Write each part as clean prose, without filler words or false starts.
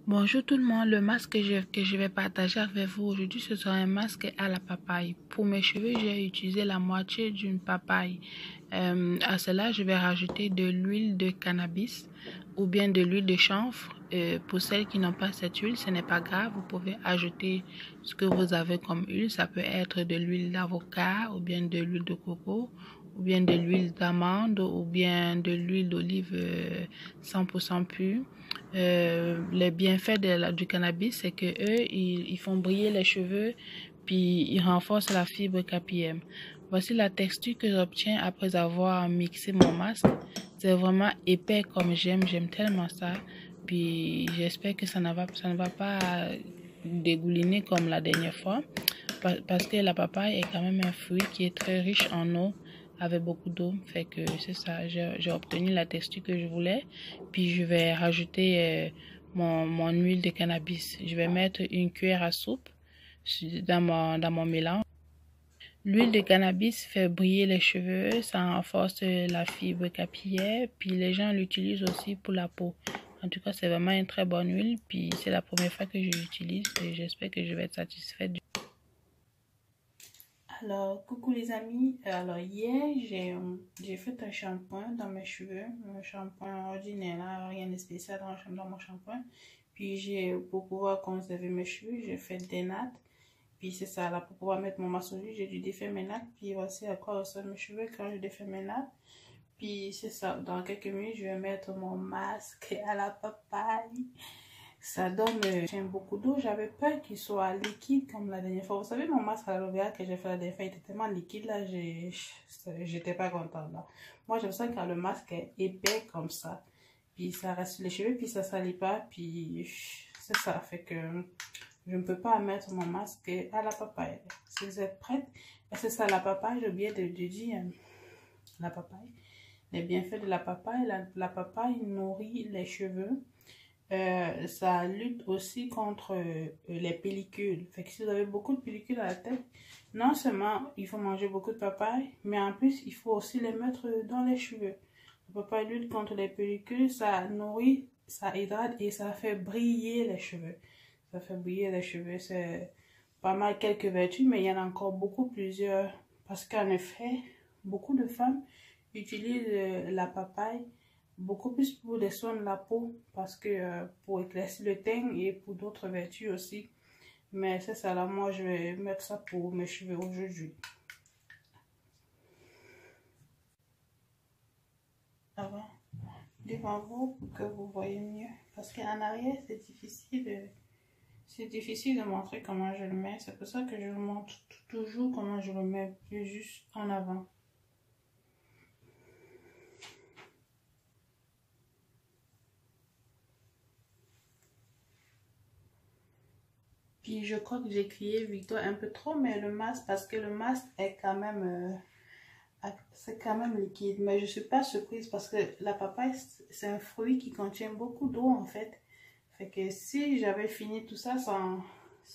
Bonjour tout le monde, le masque que je vais partager avec vous aujourd'hui, ce sera un masque à la papaye. Pour mes cheveux, j'ai utilisé la moitié d'une papaye. À cela, je vais rajouter de l'huile de cannabis ou bien de l'huile de chanvre. Pour celles qui n'ont pas cette huile, ce n'est pas grave, vous pouvez ajouter ce que vous avez comme huile. Ça peut être de l'huile d'avocat ou bien de l'huile de coco ou bien de l'huile d'amande ou bien de l'huile d'olive 100% pure. Les bienfaits du cannabis, c'est que eux, ils font briller les cheveux, puis ils renforcent la fibre capillaire. Voici la texture que j'obtiens après avoir mixé mon masque. C'est vraiment épais comme j'aime tellement ça. Puis j'espère que ça ne va pas dégouliner comme la dernière fois. Parce que la papaye est quand même un fruit qui est très riche en eau, avec beaucoup d'eau. Fait que c'est ça, j'ai obtenu la texture que je voulais. Puis je vais rajouter mon huile de cannabis. Je vais mettre une cuillère à soupe dans mon mélange. L'huile de cannabis fait briller les cheveux, ça renforce la fibre capillaire, puis les gens l'utilisent aussi pour la peau. En tout cas, c'est vraiment une très bonne huile, puis c'est la première fois que je l'utilise et j'espère que je vais être satisfaite. Alors, coucou les amis. Alors, hier, j'ai fait un shampoing dans mes cheveux. Un shampoing ordinaire, là, rien de spécial dans mon shampoing. Puis, pour pouvoir conserver mes cheveux, j'ai fait des nattes. Puis, c'est ça, là, pour pouvoir mettre mon masque au lit, j'ai dû défaire mes nattes. Puis, voici à quoi ressemblent mes cheveux quand je défais mes nattes. Puis, c'est ça, dans quelques minutes, je vais mettre mon masque à la papaye. Ça donne beaucoup d'eau. J'avais peur qu'il soit liquide comme la dernière fois. Vous savez, mon masque à l'aloe vera que j'ai fait la dernière fois, il était tellement liquide là, j'étais pas contente là. Moi, j'aime ça quand le masque est épais comme ça. Puis ça reste sur les cheveux, puis ça salit pas. Puis c'est ça, fait que je ne peux pas mettre mon masque à la papaye. Si vous êtes prête, c'est ça la papaye, j'ai oublié de dire la papaye. Les bienfaits de la papaye, la papaye nourrit les cheveux. Ça lutte aussi contre les pellicules. Fait que si vous avez beaucoup de pellicules à la tête, non seulement il faut manger beaucoup de papaye, mais en plus il faut aussi les mettre dans les cheveux. La papaye lutte contre les pellicules, ça nourrit, ça hydrate et ça fait briller les cheveux. Ça fait briller les cheveux, c'est pas mal quelques vertus, mais il y en a encore beaucoup plusieurs. Parce qu'en effet, beaucoup de femmes utilisent la papaye beaucoup plus pour les soins de la peau parce que pour éclaircir le teint et pour d'autres vertus aussi. Mais c'est ça là, moi je vais mettre ça pour mes cheveux aujourd'hui. Avant, devant vous pour que vous voyez mieux. Parce qu'en arrière c'est difficile de montrer comment je le mets. C'est pour ça que je vous montre toujours comment je le mets plus juste en avant. Puis je crois que j'ai crié Victoire un peu trop, mais le masque, parce que le masque est quand même, c'est quand même liquide. Mais je suis pas surprise parce que la papaye, c'est un fruit qui contient beaucoup d'eau en fait. Fait que si j'avais fini tout ça sans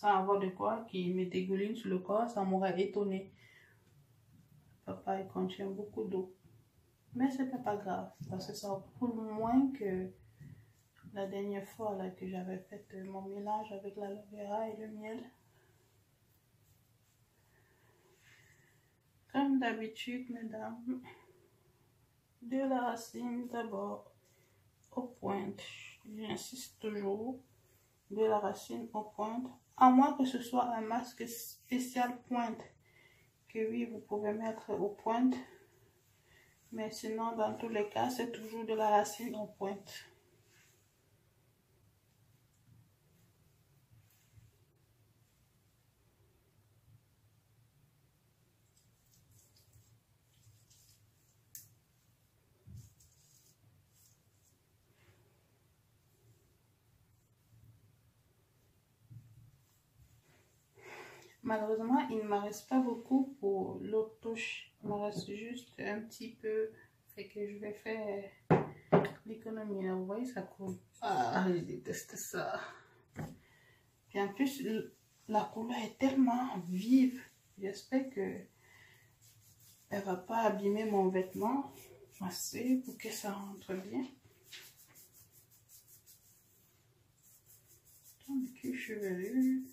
avoir de quoi qui me dégouline sur le corps, ça m'aurait étonné. La papaye contient beaucoup d'eau. Mais c'était pas grave, parce que ça coule moins que la dernière fois là, que j'avais fait mon mélange avec l'aloe vera et le miel. Comme d'habitude, mesdames, de la racine d'abord aux pointes. J'insiste toujours, de la racine aux pointes. À moins que ce soit un masque spécial pointe, que oui, vous pouvez mettre aux pointes. Mais sinon, dans tous les cas, c'est toujours de la racine aux pointes. Malheureusement, il ne me reste pas beaucoup pour l'autre touche. Il me reste juste un petit peu. Fait que je vais faire l'économie. Vous voyez, ça coule. Ah, je déteste ça. Et en plus, la couleur est tellement vive. J'espère que elle va pas abîmer mon vêtement assez pour que ça rentre bien. chevelu.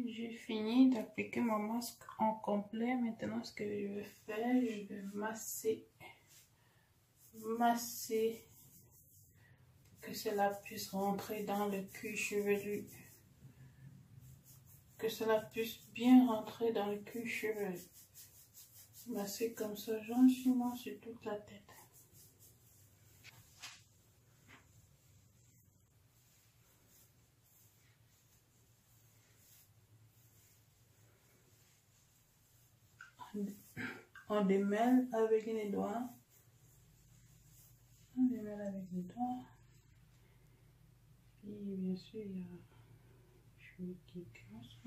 J'ai fini d'appliquer mon masque en complet. Maintenant, ce que je vais faire, je vais masser que cela puisse rentrer dans le cuir chevelu. Que cela puisse bien rentrer dans le cuir chevelu. Masser comme ça gentiment sur toute la tête. On démêle avec les doigts. On démêle avec les doigts. Puis bien sûr, il y a le cheveu qui commence.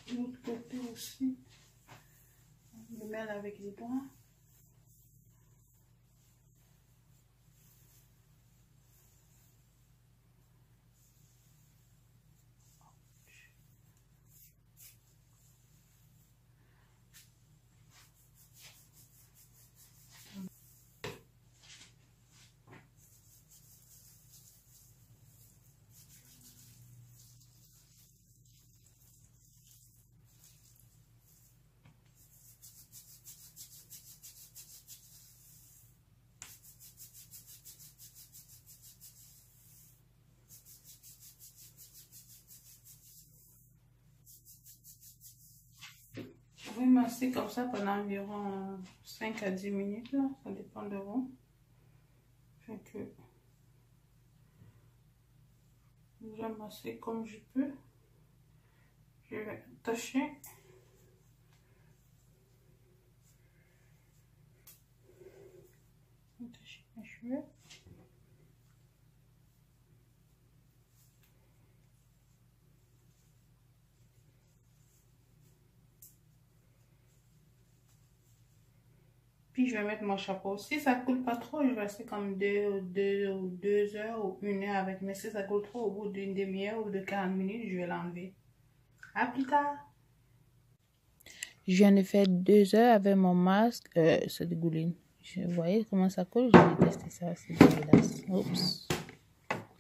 De l'autre côté aussi. On démêle avec les doigts. Vous pouvez masser comme ça pendant environ 5 à 10 minutes, là. Ça dépend de vous. Fait que je vais masser comme je peux. Je vais attacher. Attacher mes cheveux. Puis je vais mettre mon chapeau. Si ça coule pas trop, je vais rester comme 2 heures ou 1 heure avec. Mais si ça coule trop, au bout d'une demi-heure ou de 40 minutes, je vais l'enlever. À plus tard. Je viens de faire 2 heures avec mon masque. C'est dégueulant. Vous voyez comment ça coule? Je vais tester ça. C'est dégueulasse. Oups.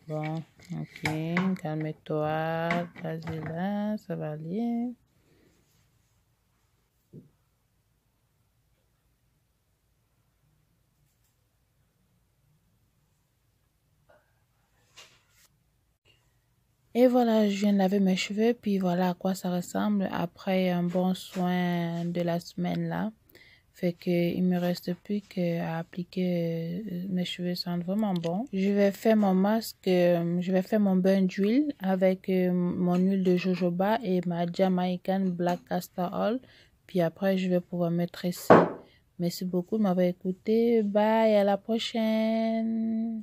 Bon, ok. Calme-toi. Vas-y là. Ça va aller. Et voilà, je viens de laver mes cheveux, puis voilà à quoi ça ressemble après un bon soin de la semaine là. Fait que il me reste plus qu'à appliquer mes cheveux sentent vraiment bon. Je vais faire mon masque, je vais faire mon bain d'huile avec mon huile de jojoba et ma Jamaican Black Castor Oil. Puis après, je vais pouvoir me tresser. Merci beaucoup de m'avoir écouté. Bye, à la prochaine.